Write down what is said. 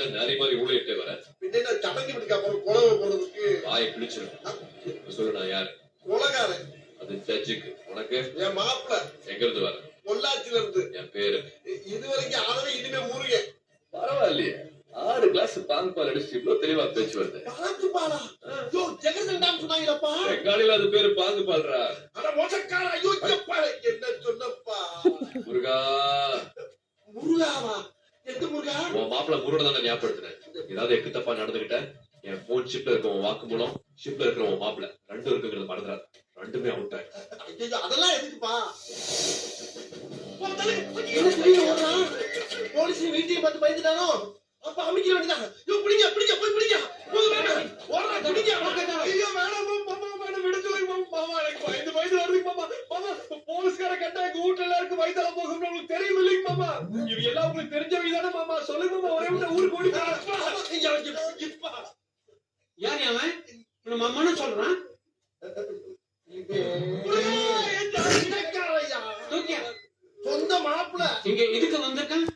என்ன நாரி மாதிரி ஊழியிட்டே வர? பின்ன சடங்கு பிடிக்க அப்புறம் குலவை போடுறதுக்கு வாயை கிழிச்சிடும். சொல்லு நான் யாரு? குலகாரன். அது ஜட்ஜுக்கு. உனக்கு? என் மாப்பிள்ள. எங்க இருந்து வர? பொள்ளாச்சியில இருந்து. என் பேரு? இதுவரைக்கும் ஆளவே இனிமே முருகன். பரவாயில்லையே, 6 கிளாஸ் பாங்கு பால் அடிச்சு இவ்வளவு தெளிவா பேச்சு வருது. பாங்கு பாலா? ஐயோ, ஜெகதண்டாம் சொன்னாங்களப்பா. பெங்காலில அது பேரு பாங்கு பால்றா. அட மோசக்கார, ஐயோ எப்பா என்ன சொன்னப்பா. முருகா. முருகாவா? எந்த முருகா? உன் மாப்பிள்ள முருகனை தானே ஞாபகப்படுத்தினேன். ஏதாவது எக்கு தப்பா நடந்துகிட்ட என் போன் ஷிப்ல இருக்க உன் வாக்குமூலம், ஷிப்ல இருக்கிற உன் மாப்பிள்ள 2 இருக்குங்கிறது மறந்துடாது. 2மே அவுட் ஆயிடும். அதெல்லாம் எதுக்குப்பா? போலீஸ் வீட்டையும் பார்த்து பயந்துட்டானோ? அப்ப அமைக்கிற வேண்டியதான். பிடிங்க பிடிங்க போய் பிடிங்க. ஓடுறா பிடிங்க. ஐயோ வேணாம் மாமா, வேணாம் விட சொல்லுங்க மாமா. எனக்கு பயந்து வருது மாமா. மாமா போலீஸ்கார கண்டா எங்க வீட்டுல எல்லாருக்கும் வயதால போகும் உங்களுக்கு தெரியும் இல்லைங்க மாமா. இது எல்லாம் உங்களுக்கு தெரிஞ்சவங்க தானே மாமா. சொல்லுங்க மாமா, ஒரே விட்ட ஊருக்கு ஓடி யார் அவன்? மாமான்னு சொல்றான். சொந்த மாப்பிள்ள இங்க இதுக்கு வந்திருக்கான்.